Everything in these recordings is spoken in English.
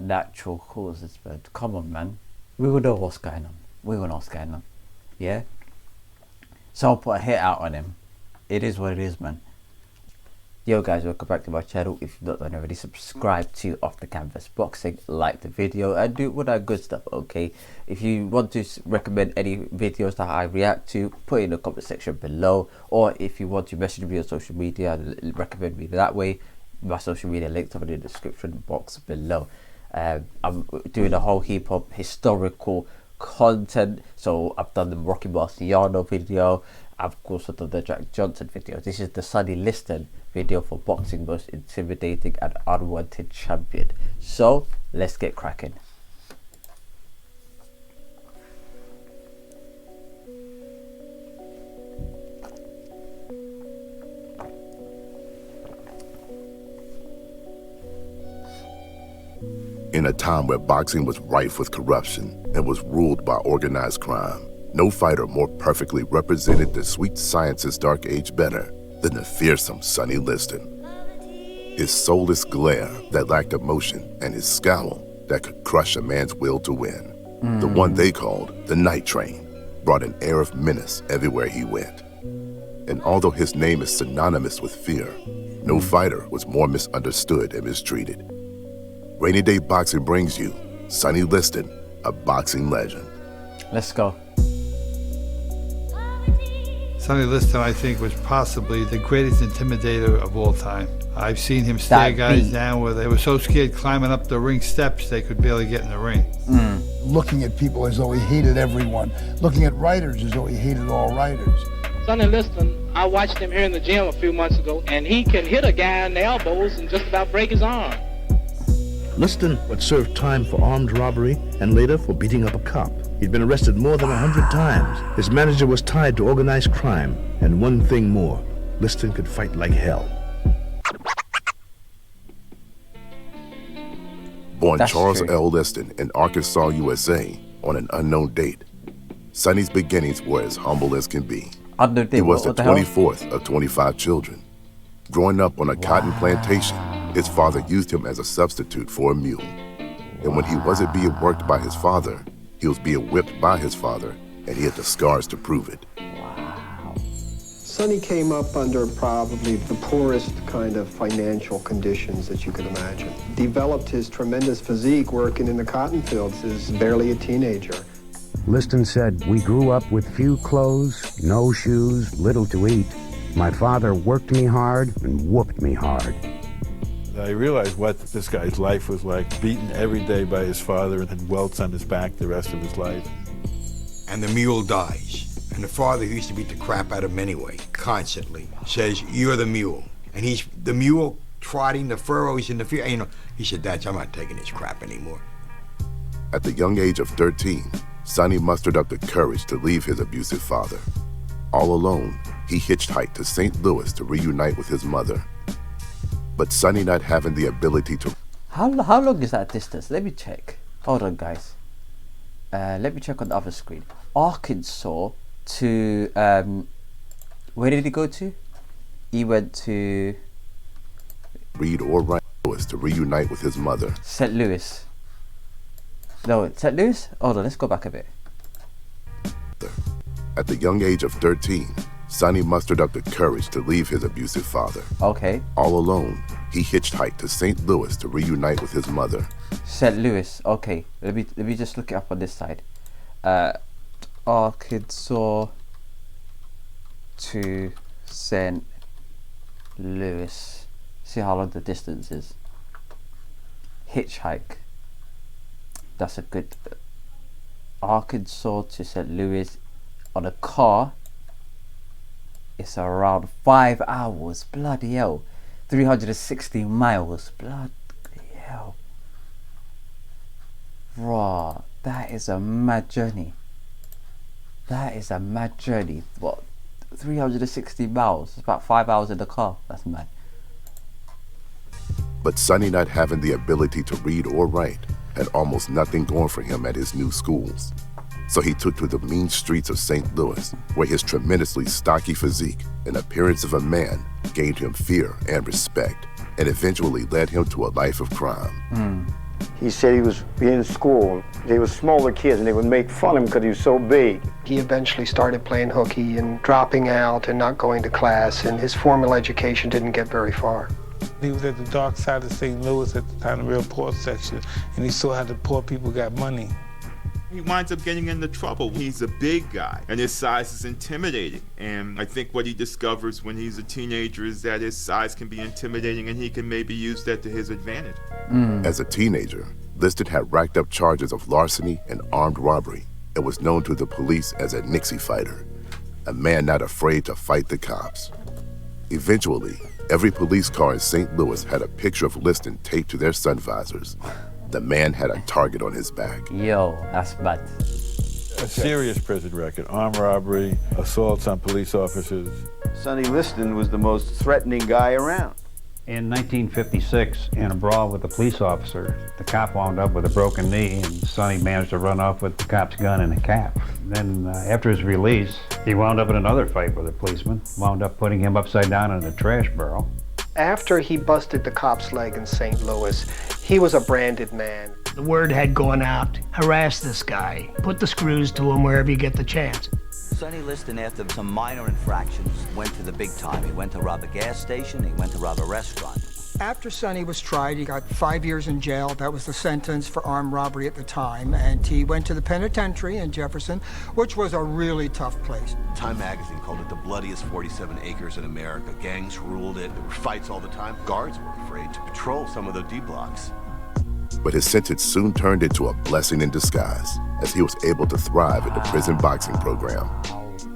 natural causes, but come on, man. We will know what's going on. We will know what's going on. Yeah? So I'll put a hit out on him. It is what it is, man. Yo guys, welcome back to my channel. If you've not done already, subscribe to Off the Canvas Boxing, like the video, and do all that good stuff, okay? If you want to recommend any videos that I react to, put it in the comment section below. Or if you want to message me on social media and recommend me that way, my social media links are in the description box below. I'm doing a whole heap of historical content, so I've done the Rocky Marciano video, I've also done the Jack Johnson video. This is the Sonny Liston video for boxing most intimidating and unwanted champion. So let's get cracking. In a time where boxing was rife with corruption and was ruled by organized crime, no fighter more perfectly represented the sweet science's dark age better than the fearsome Sonny Liston. His soulless glare that lacked emotion and his scowl that could crush a man's will to win. The one they called the Night Train brought an air of menace everywhere he went. And although his name is synonymous with fear, no fighter was more misunderstood and mistreated. Rainy Day Boxing brings you Sonny Liston, a boxing legend. Let's go. Sonny Liston, I think, was possibly the greatest intimidator of all time. I've seen him stare guys down where they were so scared climbing up the ring steps they could barely get in the ring. Looking at people as though he hated everyone. Looking at writers as though he hated all writers. Sonny Liston, I watched him here in the gym a few months ago, and he can hit a guy in the elbows and just about break his arm. Liston would serve time for armed robbery and later for beating up a cop. He'd been arrested more than 100 times. His manager was tied to organized crime. And one thing more, Liston could fight like hell. Born Charles L. Liston in Arkansas, USA, on an unknown date, Sonny's beginnings were as humble as can be. He was the 24th of 25 children. Growing up on a cotton plantation, his father used him as a substitute for a mule. And when he wasn't being worked by his father, he was being whipped by his father, and he had the scars to prove it. Sonny came up under probably the poorest kind of financial conditions that you could imagine. Developed his tremendous physique working in the cotton fields as barely a teenager. Liston said, "We grew up with few clothes, no shoes, little to eat. My father worked me hard and whooped me hard." I realized what this guy's life was like, beaten every day by his father and had welts on his back the rest of his life. And the mule dies. And the father, who used to beat the crap out of him anyway, constantly, says, "You're the mule." And he's the mule trotting the furrows in the field. You know, he said, "Dad, I'm not taking this crap anymore." At the young age of 13, Sonny mustered up the courage to leave his abusive father. All alone, he hitchhiked to St. Louis to reunite with his mother. But Sonny not having the ability to... How long is that distance? Let me check. Hold on, guys. Let me check on the other screen. Arkansas to... where did he go to? He went to... read or write to reunite with his mother. St. Louis. No, St. Louis? Hold on, let's go back a bit. At the young age of 13, Sonny mustered up the courage to leave his abusive father. Okay. All alone, he hitchhiked to St. Louis to reunite with his mother. St. Louis. Okay. Let me just look it up on this side. Arkansas to St. Louis. See how long the distance is. Hitchhike. That's a good. Arkansas to St. Louis on a car. It's around 5 hours. Bloody hell. 360 miles. Bloody hell. Raw. That is a mad journey. That is a mad journey. What? 360 miles. It's about 5 hours in the car. That's mad. But Sonny, not having the ability to read or write, had almost nothing going for him at his new schools. So he took to the mean streets of St. Louis, where his tremendously stocky physique and appearance of a man gained him fear and respect, and eventually led him to a life of crime. He said he was in school. They were smaller kids, and they would make fun of him because he was so big. He eventually started playing hooky and dropping out and not going to class, and his formal education didn't get very far. He was at the dark side of St. Louis at the time, the real poor section, and he saw how the poor people got money. He winds up getting into trouble. He's a big guy, and his size is intimidating. And I think what he discovers when he's a teenager is that his size can be intimidating, and he can maybe use that to his advantage. As a teenager, Liston had racked up charges of larceny and armed robbery and was known to the police as a Nixie fighter, a man not afraid to fight the cops. Eventually, every police car in St. Louis had a picture of Liston taped to their sun visors. The man had a target on his back. Yo, that's bad. A serious prison record, armed robbery, assaults on police officers. Sonny Liston was the most threatening guy around. In 1956, in a brawl with a police officer, the cop wound up with a broken knee, and Sonny managed to run off with the cop's gun and a cap. Then, after his release, he wound up in another fight with a policeman, wound up putting him upside down in a trash barrel. After he busted the cop's leg in St. Louis, he was a branded man. The word had gone out, harass this guy, put the screws to him wherever you get the chance. Sonny Liston, after some minor infractions, went to the big time. He went to rob a gas station, he went to rob a restaurant. After Sonny was tried, he got 5 years in jail. That was the sentence for armed robbery at the time. And he went to the penitentiary in Jefferson, which was a really tough place. Time magazine called it the bloodiest 47 acres in America. Gangs ruled it. There were fights all the time. Guards were afraid to patrol some of the D blocks. But his sentence soon turned into a blessing in disguise, as he was able to thrive in the prison boxing program.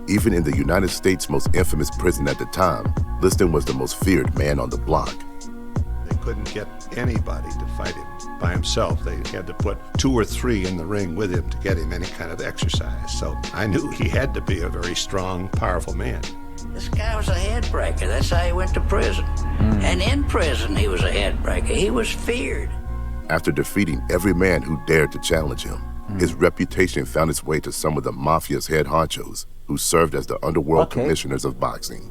Even in the United States' most infamous prison at the time, Liston was the most feared man on the block. They couldn't get anybody to fight him by himself. They had to put 2 or 3 in the ring with him to get him any kind of exercise. So I knew he had to be a very strong, powerful man. This guy was a headbreaker. That's how he went to prison. And in prison, he was a headbreaker. He was feared. After defeating every man who dared to challenge him, his reputation found its way to some of the mafia's head honchos, who served as the underworld commissioners of boxing.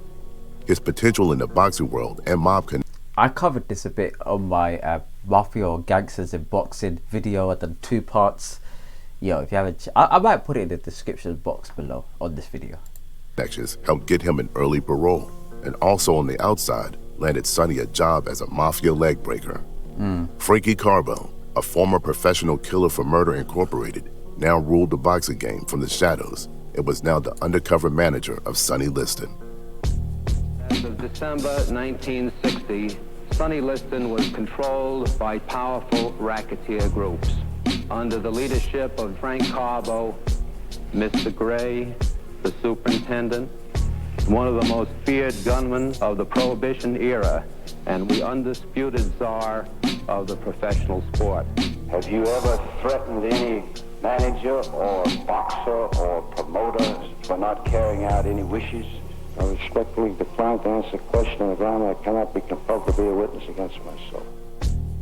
His potential in the boxing world and mob I covered this a bit on my Mafia or Gangsters in Boxing video. I've done 2 parts. Yo, if you haven't, I might put it in the description box below on this video. connections helped get him an early parole, and also on the outside, landed Sonny a job as a mafia leg breaker. Frankie Carbone, a former professional killer for Murder Incorporated, now ruled the boxing game from the shadows and was now the undercover manager of Sonny Liston. As of December 1960, Sonny Liston was controlled by powerful racketeer groups under the leadership of Frank Carbo, Mr. Gray, the superintendent, one of the most feared gunmen of the Prohibition era, and the undisputed czar of the professional sport. Have you ever threatened any manager or boxer or promoter for not carrying out any wishes? I respectfully decline to answer the question on the ground that I cannot be compelled to be a witness against myself.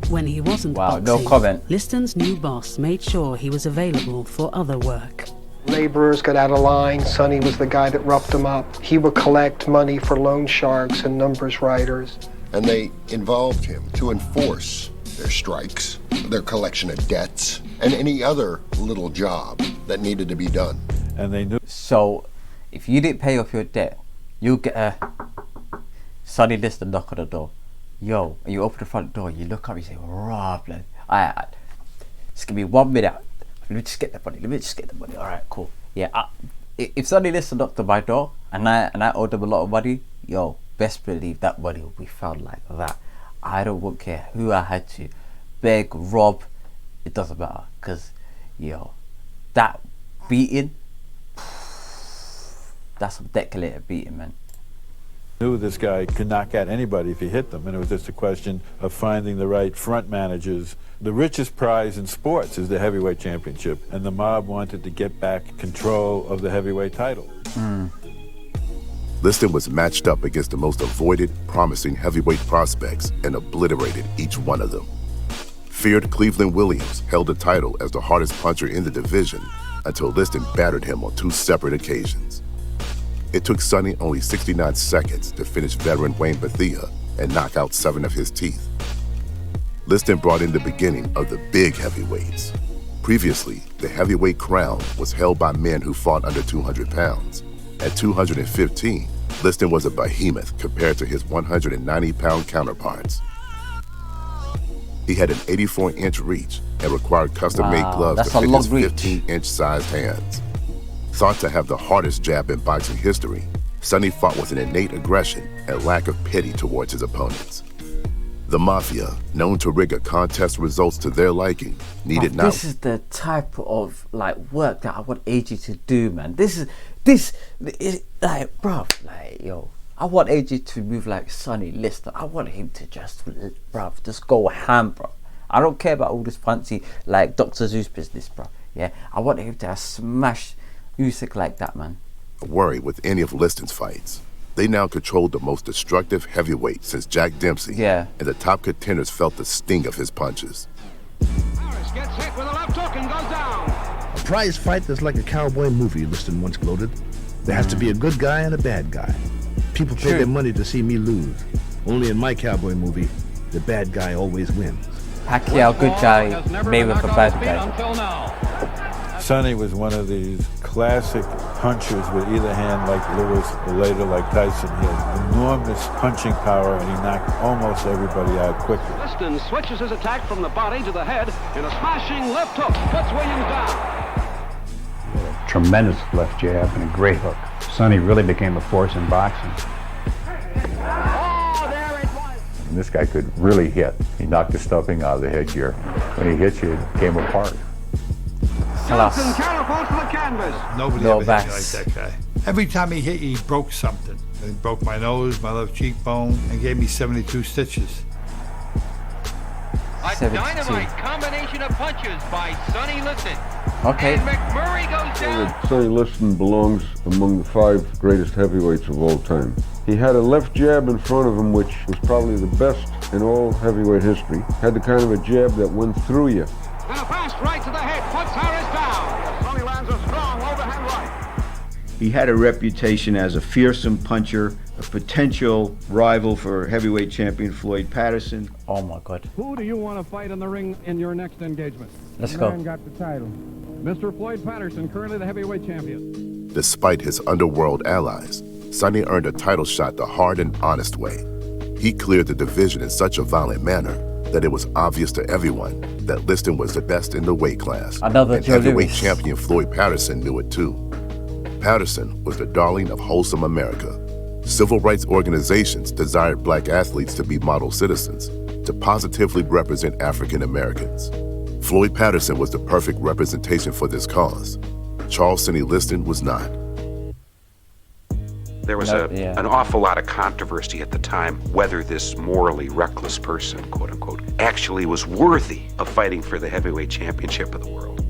When he wasn't boxing, no comment. Liston's new boss made sure he was available for other work. Laborers got out of line. Sonny was the guy that roughed them up. He would collect money for loan sharks and numbers writers. And they involved him to enforce their strikes, their collection of debts, and any other little job that needed to be done. And they knew. So, if you didn't pay off your debt, you get a Sonny Liston knock on the door. Yo, and you open the front door, you look up, you say, "Rah, blood. Alright, just give me 1 minute. Let me just get the money. Alright, cool. Yeah, if Sonny Liston knocked on my door and I owed him a lot of money, yo, best believe that money will be found like that. I don't care who I had to beg, rob, it doesn't matter. Because, yo, that beating, that's some decorated beating, man. Knew this guy could knock out anybody if he hit them, and it was just a question of finding the right front managers. The richest prize in sports is the heavyweight championship, and the mob wanted to get back control of the heavyweight title. Liston was matched up against the most avoided, promising heavyweight prospects and obliterated each one of them. Feared Cleveland Williams held the title as the hardest puncher in the division until Liston battered him on 2 separate occasions. It took Sonny only 69 seconds to finish veteran Wayne Bethea and knock out 7 of his teeth. Liston brought in the beginning of the big heavyweights. Previously, the heavyweight crown was held by men who fought under 200 pounds. At 215, Liston was a behemoth compared to his 190-pound counterparts. He had an 84-inch reach and required custom-made gloves to fit his 15-inch sized hands. Thought to have the hardest jab in boxing history, Sonny fought with an innate aggression and lack of pity towards his opponents. The Mafia, known to rig a contest results to their liking, needed not. This is the type of like work that I want AG to do, man. This is like, bro, like, yo, I want AG to move like Sonny Liston. I want him to just go ham, bro. I don't care about all this fancy like Dr. Zeus business, bro. Yeah, I want him to smash Usyk like that, man. Worry with any of Liston's fights. They now controlled the most destructive heavyweight since Jack Dempsey. Yeah. And the top contenders felt the sting of his punches. Harris gets hit with a left hook and goes down. A prize fight is like a cowboy movie, Liston once gloated. There has to be a good guy and a bad guy. People pay their money to see me lose. Only in my cowboy movie, the bad guy always wins. Pacquiao, good guy, Mayweather, bad guy. Sonny was one of these classic punchers with either hand like Lewis or later like Tyson. He had enormous punching power and he knocked almost everybody out quickly. Liston switches his attack from the body to the head in a smashing left hook, puts Williams down. Tremendous left jab and a great hook. Sonny really became a force in boxing. And this guy could really hit. He knocked the stuffing out of the headgear. When he hit you, it came apart. Johnson catapults to the canvas. Nobody ever hit me like that guy. Every time he hit you, he broke something. He broke my nose, my left cheekbone, and gave me 72 stitches. A dynamite combination of punches by Sonny Liston. Okay. And McMurray goes down. Sonny Liston belongs among the 5 greatest heavyweights of all time. He had a left jab in front of him, which was probably the best in all heavyweight history. Had the kind of a jab that went through you. And a fast right to the head puts Harris down. Sonny lands a strong overhand right. He had a reputation as a fearsome puncher, a potential rival for heavyweight champion Floyd Patterson. Oh my God. Who do you want to fight in the ring in your next engagement? Let's go. Man got the title. Mr. Floyd Patterson, currently the heavyweight champion. Despite his underworld allies, Sonny earned a title shot the hard and honest way. He cleared the division in such a violent manner that it was obvious to everyone that Liston was the best in the weight class. Another and heavyweight champion Floyd Patterson knew it too. Patterson was the darling of wholesome America. Civil rights organizations desired black athletes to be model citizens, to positively represent African Americans. Floyd Patterson was the perfect representation for this cause. Charles Sonny Liston was not. There was an awful lot of controversy at the time whether this morally reckless person, quote unquote, actually was worthy of fighting for the heavyweight championship of the world.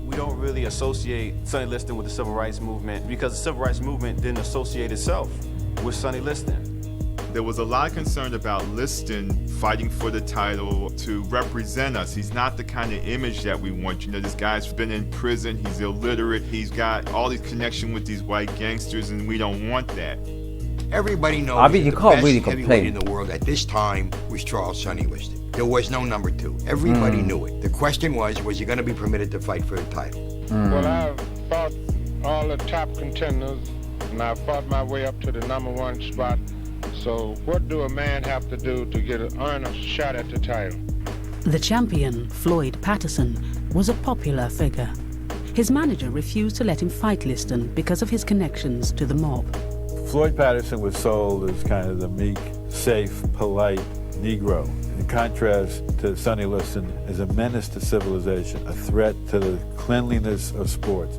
We don't really associate Sonny Liston with the civil rights movement because the civil rights movement didn't associate itself with Sonny Liston. There was a lot of concern about Liston fighting for the title to represent us. He's not the kind of image that we want. You know, this guy's been in prison, he's illiterate, he's got all these connections with these white gangsters, and we don't want that. Everybody knows I mean, you the can't best really heavyweight complain. in the world at this time was Charles Sonny Liston. There was no number 2. Everybody knew it. The question was he going to be permitted to fight for the title? Well, I've fought all the top contenders, and I fought my way up to the #1 spot. So what do a man have to do to earn a shot at the title? The champion, Floyd Patterson, was a popular figure. His manager refused to let him fight Liston because of his connections to the mob. Floyd Patterson was sold as kind of the meek, safe, polite Negro. In contrast to Sonny Liston as a menace to civilization, a threat to the cleanliness of sports.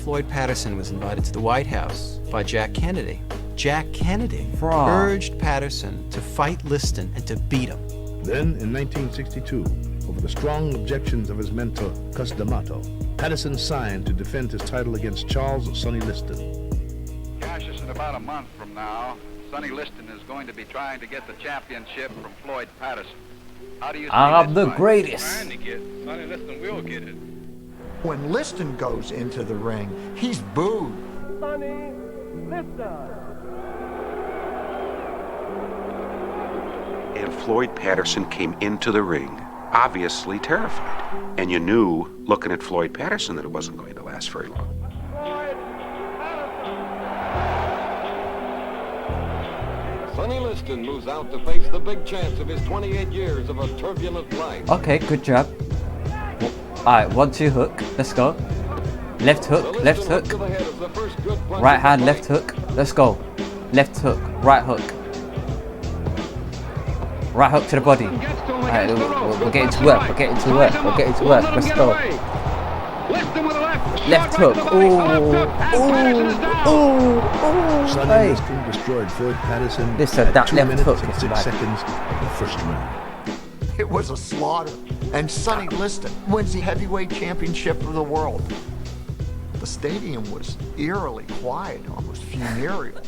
Floyd Patterson was invited to the White House by Jack Kennedy. Jack Kennedy urged Patterson to fight Liston and to beat him. Then, in 1962, over the strong objections of his mentor, Cus D'Amato, Patterson signed to defend his title against Charles Sonny Liston. Cassius, in about a month from now, Sonny Liston is going to be trying to get the championship from Floyd Patterson. How do you see I'm this the fight? greatest. Trying to get Sonny Liston will get it. When Liston goes into the ring, he's booed. Sonny Liston. And that Floyd Patterson came into the ring obviously terrified. And you knew, looking at Floyd Patterson, that it wasn't going to last very long. Sonny Liston moves out to face the big chance of his 28 years of a turbulent life. Okay, good job. Alright, 1-2 hook. Let's go. Left hook, left hook. Right hand, left hook. Let's go. Left hook, right hook. Right hook to the body. Alright, we're getting to work. We're getting to work. We're getting to work. Let's go. Left hook. Sonny Liston destroyed Floyd Patterson. Listen, that 2 left minutes hook and is 6 bad. seconds of the first round. It was a slaughter. And Sonny Liston wins the heavyweight championship of the world. The stadium was eerily quiet, almost funereal.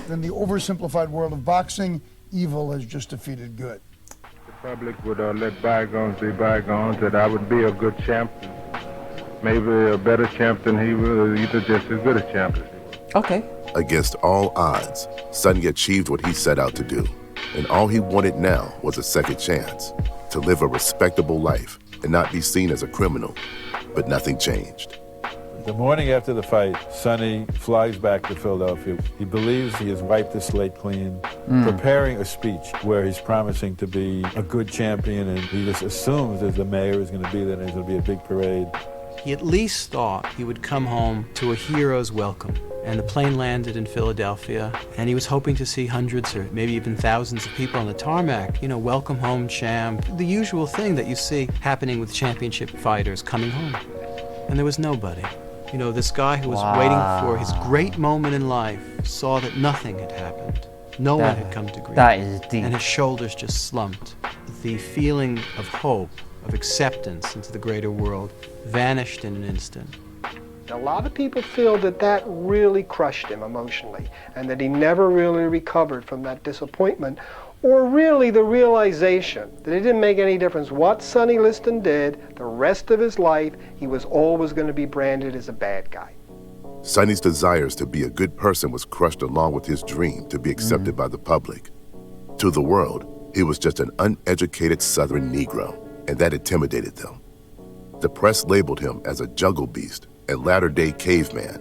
In the oversimplified world of boxing, evil has just defeated good. The public would let bygones be bygones, that I would be a good champ. Maybe a better champ than he was, either just as good a champ as he was. Okay. Against all odds, Sonny achieved what he set out to do. And all he wanted now was a second chance to live a respectable life and not be seen as a criminal. But nothing changed. The morning after the fight, Sonny flies back to Philadelphia. He believes he has wiped the slate clean, preparing a speech where he's promising to be a good champion, and he just assumes that the mayor is going to be there and there's going to be a big parade. He at least thought he would come home to a hero's welcome. And the plane landed in Philadelphia, and he was hoping to see hundreds or maybe even thousands of people on the tarmac. You know, welcome home, champ. The usual thing that you see happening with championship fighters coming home. And there was nobody. You know, this guy who was waiting for his great moment in life saw that nothing had happened. No one had come to grief. That is deep. And his shoulders just slumped. The feeling of hope, of acceptance into the greater world, vanished in an instant. A lot of people feel that that really crushed him emotionally, and that he never really recovered from that disappointment, or really the realization that it didn't make any difference what Sonny Liston did. The rest of his life, he was always going to be branded as a bad guy. Sonny's desires to be a good person was crushed along with his dream to be accepted by the public. To the world, he was just an uneducated Southern Negro, and that intimidated them. The press labeled him as a jungle beast and latter-day caveman.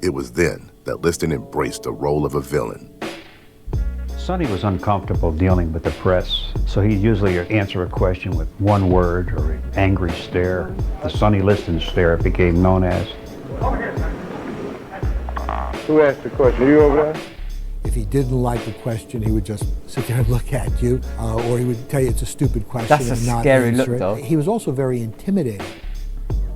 It was then that Liston embraced the role of a villain. Sonny was uncomfortable dealing with the press, so he'd usually answer a question with one word or an angry stare. The Sonny Liston stare it became known as. Who asked the question? Are you over there? If he didn't like a question, he would just sit there and look at you, or he would tell you it's a stupid question That's a and not scary answer look, it. though. He was also very intimidating.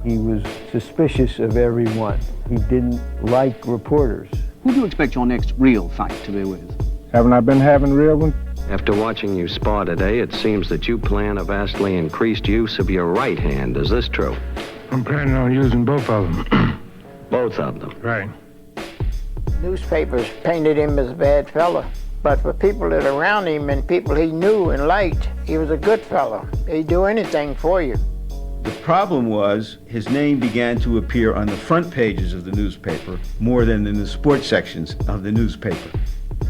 He was suspicious of everyone. He didn't like reporters. Who do you expect your next real fight to be with? Haven't I been having real ones? After watching you spar today, it seems that you plan a vastly increased use of your right hand. Is this true? I'm planning on using both of them. Both of them? Right. Newspapers painted him as a bad fella, but for people that are around him and people he knew and liked, he was a good fella. He'd do anything for you. The problem was his name began to appear on the front pages of the newspaper more than in the sports sections of the newspaper.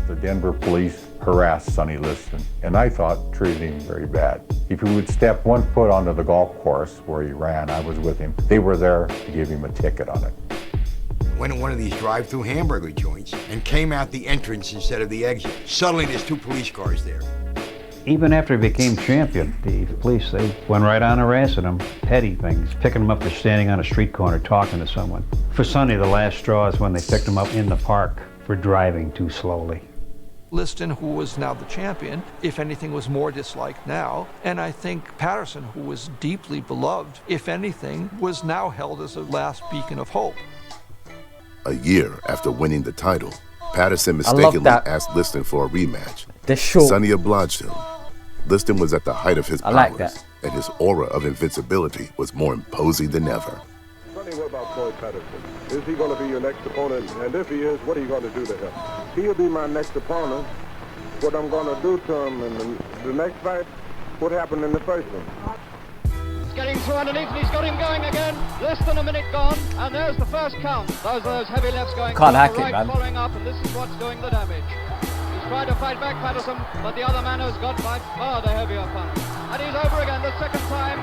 The Denver police harassed Sonny Liston, and I thought treated him very bad. If he would step one foot onto the golf course where he ran, I was with him. They were there to give him a ticket on it. Went in one of these drive-through hamburger joints and came out the entrance instead of the exit. Suddenly there's 2 police cars there. Even after he became champion, the police, they went right on harassing him. Petty things, picking him up for standing on a street corner talking to someone. For Sonny, the last straw is when they picked him up in the park for driving too slowly. Liston, who was now the champion, if anything, was more disliked now. And I think Patterson, who was deeply beloved, if anything, was now held as a last beacon of hope. A year after winning the title, Patterson mistakenly asked Liston for a rematch. Sonny obliged him. Liston was at the height of his powers, and his aura of invincibility was more imposing than ever. Sonny, what about Floyd Patterson? Is he going to be your next opponent? And if he is, what are you going to do to him? He'll be my next opponent. What I'm going to do to him in the next fight, what happened in the first one? He's getting through underneath and he's got him going again. Less than a minute gone, and there's the first count. Those heavy lefts going. Can't hack it, right, man. Following up, and this is what's doing the damage. He's tried to fight back Patterson, but the other man has got by far the heavier punch. And he's over again the second time.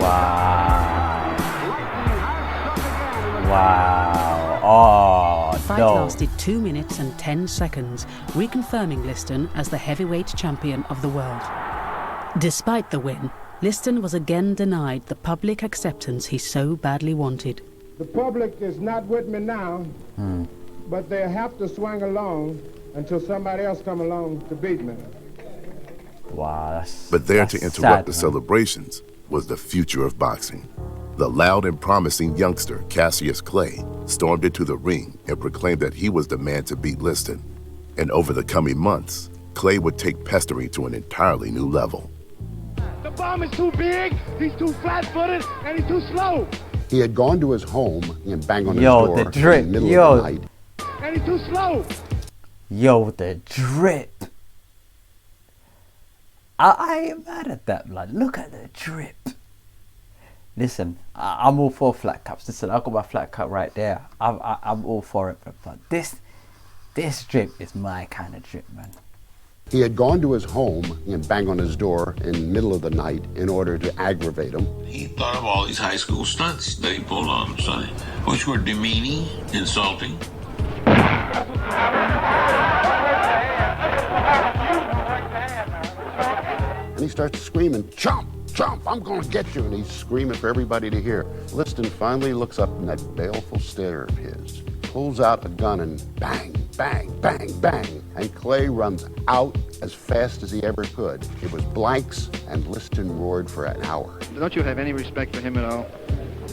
Wow. Wow. Oh, The fight lasted 2 minutes and 10 seconds, reconfirming Liston as the heavyweight champion of the world. Despite the win, Liston was again denied the public acceptance he so badly wanted. The public is not with me now, but they have to swing along until somebody else come along to beat me. Wow. But there to interrupt the sad, celebrations was the future of boxing. The loud and promising youngster, Cassius Clay, stormed into the ring and proclaimed that he was the man to beat Liston. And over the coming months, Clay would take pestering to an entirely new level. The bomb is too big, he's too flat-footed, and he's too slow. He had gone to his home and banged on his Yo, door the drip, in the middle yo. of the night. And he's too slow. Yo, the drip. I ain't mad at that, blood. Look at the drip. Listen, I'm all for flat caps. Listen, I've got my flat cap right there. I'm all for it, but this drip is my kind of drip, man. He had gone to his home and banged on his door in the middle of the night in order to aggravate him. He thought of all these high school stunts that he pulled on him, Sonny, which were demeaning, insulting. And he starts screaming, "Chomp, chomp, I'm gonna get you." And he's screaming for everybody to hear. Liston finally looks up in that baleful stare of his, pulls out a gun and bang, bang, bang, bang. And Clay runs out as fast as he ever could. It was blanks, and Liston roared for an hour. Don't you have any respect for him at all,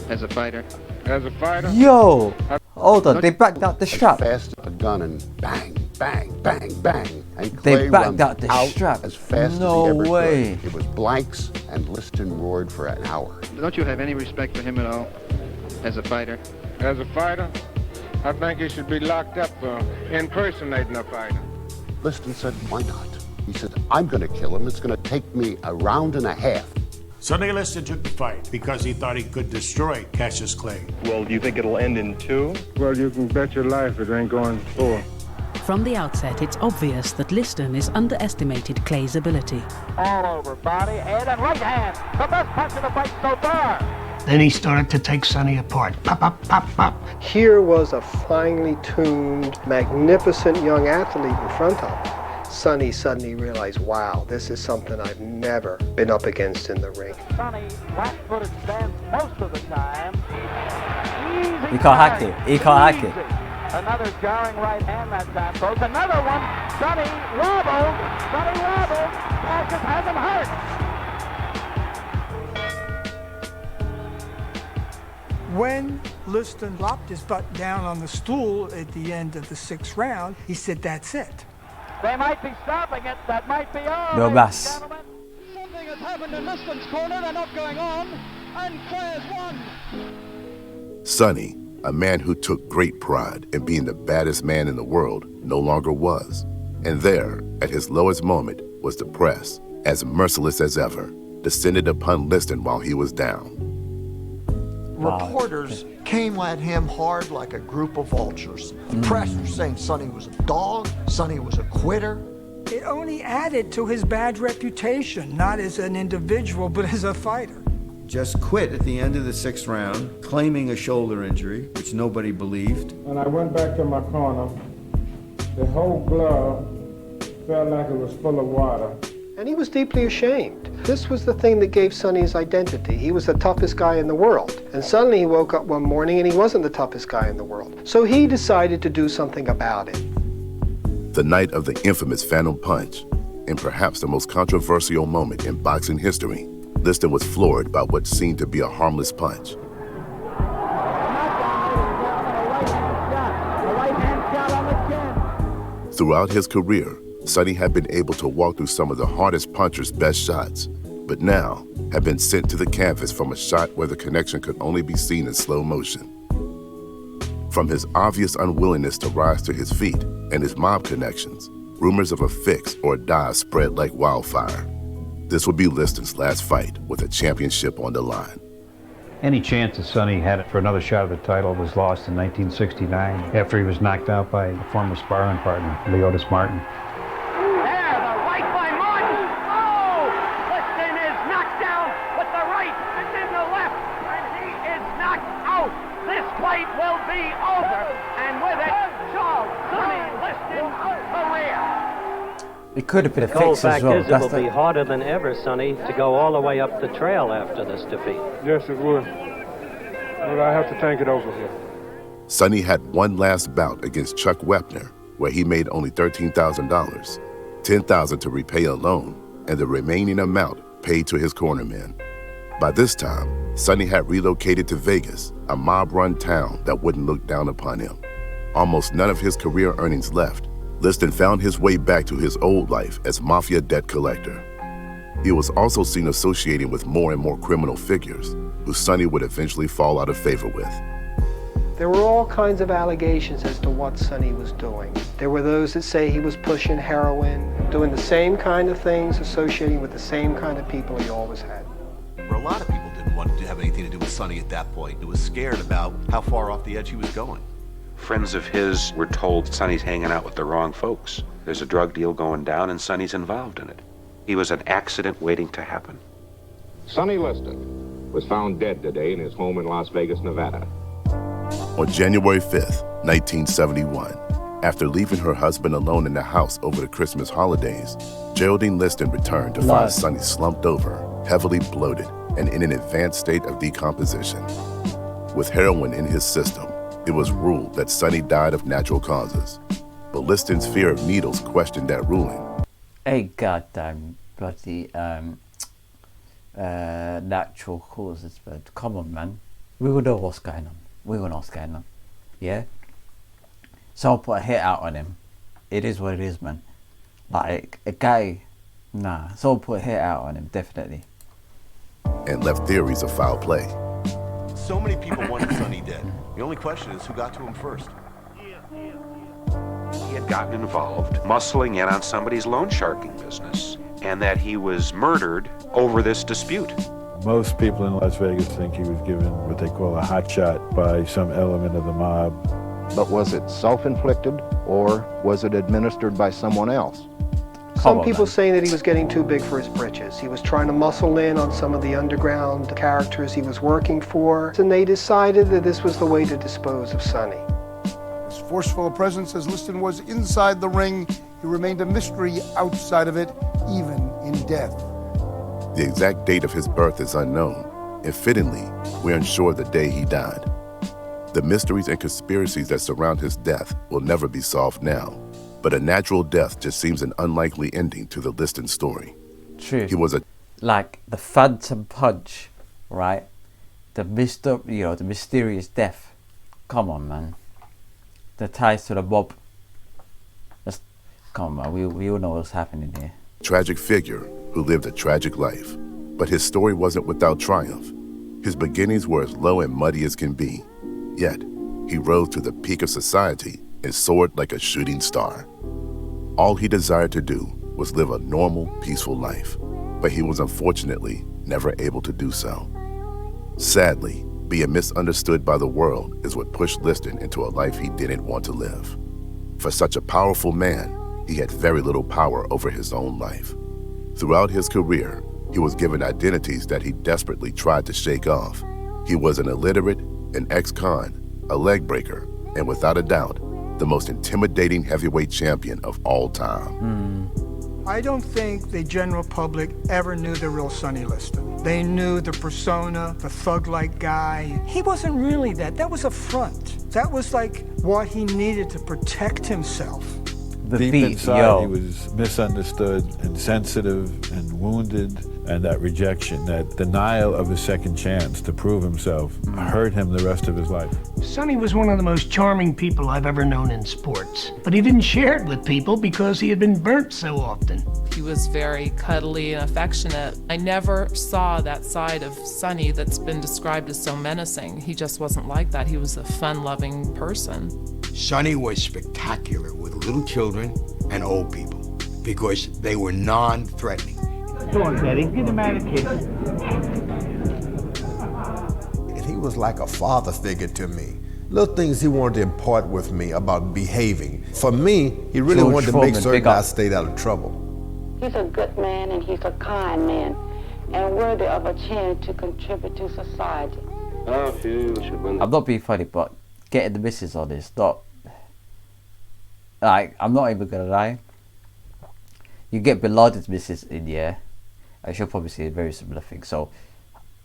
as a fighter? As a fighter? Yo, hold on, they backed out the strap. Fast a gun and bang, bang, bang, bang. And They Clay backed runs out the strap. as fast No as he ever way. could. It was blanks, and Liston roared for an hour. Don't you have any respect for him at all, as a fighter? As a fighter? I think he should be locked up for impersonating a fighter. Liston said, "Why not?" He said, "I'm going to kill him. It's going to take me a round and a half." Sonny Liston took the fight because he thought he could destroy Cassius Clay. Well, do you think it'll end in 2? Well, you can bet your life it ain't going 4. From the outset, it's obvious that Liston is underestimated Clay's ability. All over, body, head, and right hand. The best punch of the fight so far. Then he started to take Sonny apart. Pop, pop, pop, pop. Here was a finely tuned, magnificent young athlete in front of him. Sonny suddenly realized, wow, this is something I've never been up against in the ring. Sonny, flat-footed stance most of the time. Easy He can't hack it. He can't hack it. Another jarring right hand that time, folks. Another one. Sonny wobbled. Sonny wobbled. Cassius has him hurt. When Liston dropped his butt down on the stool at the end of the 6th round, he said, "That's it." They might be stopping it. That might be all. No ladies mas. and gentlemen. Something has happened in Liston's corner. They're not going on. And Clay has won. Sonny, a man who took great pride in being the baddest man in the world, no longer was. And there, at his lowest moment, was the press, as merciless as ever, descended upon Liston while he was down. Reporters came at him hard like a group of vultures. The press was saying Sonny was a dog, Sonny was a quitter. It only added to his bad reputation, not as an individual, but as a fighter. Just quit at the end of the 6th round, claiming a shoulder injury, which nobody believed. When I went back to my corner, the whole glove felt like it was full of water. And he was deeply ashamed. This was the thing that gave Sonny his identity. He was the toughest guy in the world. And suddenly he woke up one morning and he wasn't the toughest guy in the world. So he decided to do something about it. The night of the infamous Phantom Punch, and perhaps the most controversial moment in boxing history, Liston was floored by what seemed to be a harmless punch. Throughout his career, Sonny had been able to walk through some of the hardest punchers' best shots, but now had been sent to the canvas from a shot where the connection could only be seen in slow motion. From his obvious unwillingness to rise to his feet and his mob connections, rumors of a fix or a dive spread like wildfire. This would be Liston's last fight with a championship on the line. Any chance that Sonny had for another shot at the title was lost in 1969 after he was knocked out by a former sparring partner, Leotis Martin. There, the right by Martin. Oh! Liston is knocked down with the right and then the left, and he is knocked out. This fight will be over, and with it, Charles Sonny Liston's career. It could have been a The cold fix fact as well. is it will be harder than ever, Sonny, to go all the way up the trail after this defeat. Yes, it would. But I have to tank it over here. Sonny had one last bout against Chuck Wepner, where he made only $13,000, $10,000 to repay a loan, and the remaining amount paid to his cornermen. By this time, Sonny had relocated to Vegas, a mob-run town that wouldn't look down upon him. Almost none of his career earnings left. Liston found his way back to his old life as mafia debt collector. He was also seen associating with more and more criminal figures, who Sonny would eventually fall out of favor with. There were all kinds of allegations as to what Sonny was doing. There were those that say he was pushing heroin, doing the same kind of things, associating with the same kind of people he always had. For a lot of people didn't want to have anything to do with Sonny at that point. They was scared about how far off the edge he was going. Friends of his were told Sonny's hanging out with the wrong folks. There's a drug deal going down and Sonny's involved in it. He was an accident waiting to happen. Sonny Liston was found dead today in his home in Las Vegas, Nevada. On January 5th, 1971, after leaving her husband alone in the house over the Christmas holidays, Geraldine Liston returned to find Sonny slumped over, heavily bloated, and in an advanced state of decomposition. With heroin in his system, it was ruled that Sonny died of natural causes, but Liston's fear of needles questioned that ruling. Hey, goddamn bloody natural causes, but come on, man. We will know what's going on. We will know what's going on. Yeah? Someone put a hit out on him. It is what it is, man. Like, a guy, nah. Someone put a hit out on him, definitely. And left theories of foul play. So many people wanted Sonny dead. The only question is who got to him first. He had gotten involved, muscling in on somebody's loan sharking business, and that he was murdered over this dispute. Most people in Las Vegas think he was given what they call a hot shot by some element of the mob. But was it self-inflicted or was it administered by someone else? Some people saying that he was getting too big for his britches. He was trying to muscle in on some of the underground characters he was working for, and they decided that this was the way to dispose of Sonny. As forceful a presence as Liston was inside the ring, he remained a mystery outside of it, even in death. The exact date of his birth is unknown, and fittingly, we're unsure the day he died. The mysteries and conspiracies that surround his death will never be solved now, but a natural death just seems an unlikely ending to the Liston story. True. He was like the phantom punch, right? The mysterious death. Come on, man. The ties to the mob. Come on, we all know what's happening here. Tragic figure who lived a tragic life, but his story wasn't without triumph. His beginnings were as low and muddy as can be, yet he rose to the peak of society and soared like a shooting star. All he desired to do was live a normal, peaceful life, but he was unfortunately never able to do so. Sadly, being misunderstood by the world is what pushed Liston into a life he didn't want to live. For such a powerful man, he had very little power over his own life. Throughout his career, he was given identities that he desperately tried to shake off. He was an illiterate, an ex-con, a leg breaker, and without a doubt, the most intimidating heavyweight champion of all time. I don't think the general public ever knew the real Sonny Liston. They knew the persona, the thug-like guy. He wasn't really that. That was a front. That was like what he needed to protect himself. Deep inside, he was misunderstood and sensitive and wounded, and that rejection, that denial of a second chance to prove himself hurt him the rest of his life. Sonny was one of the most charming people I've ever known in sports, but he didn't share it with people because he had been burnt so often. He was very cuddly and affectionate. I never saw that side of Sonny that's been described as so menacing. He just wasn't like that. He was a fun-loving person. Sonny was spectacular with little children and old people because they were non-threatening. Go on, Betty, get him out of kids. was like a father figure to me. Little things he wanted to impart with me about behaving. For me, he really George wanted to Foreman, make certain big up. I stayed out of trouble. He's a good man and he's a kind man and worthy of a chance to contribute to society. I'm not being funny, but getting the missus on is not, like, I'm not even gonna lie. You get Bin Laden's missus in, yeah, and she'll probably say a very similar thing. So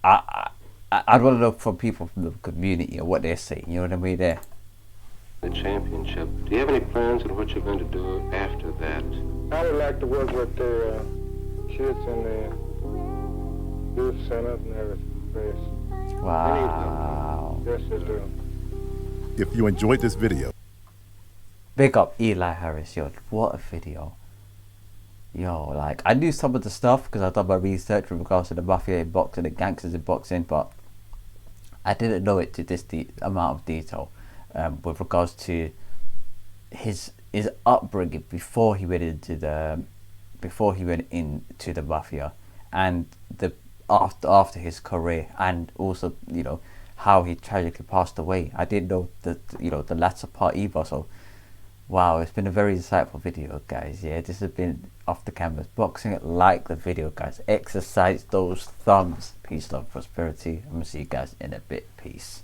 I'd want to know from people from the community or what they're saying, you know what I mean, there. The championship. Do you have any plans on what you're going to do after that? I would like to work with the kids in the youth center and everything. Wow. Yes, I do. If you enjoyed this video, Big up Eli Harris, yo, what a video. Yo, like, I knew some of the stuff because I've done my research with regards to the mafia in boxing, the gangsters in boxing, but I didn't know it to this amount of detail with regards to his upbringing before he went into the mafia, and the after his career, and also, you know, how he tragically passed away. I didn't know that, you know, the latter part either. So wow, it's been a very insightful video, guys. Yeah, this has been Off the Canvas Boxing. Like the video, guys. Exercise those thumbs. Peace, love, prosperity. I'm gonna see you guys in a bit. Peace.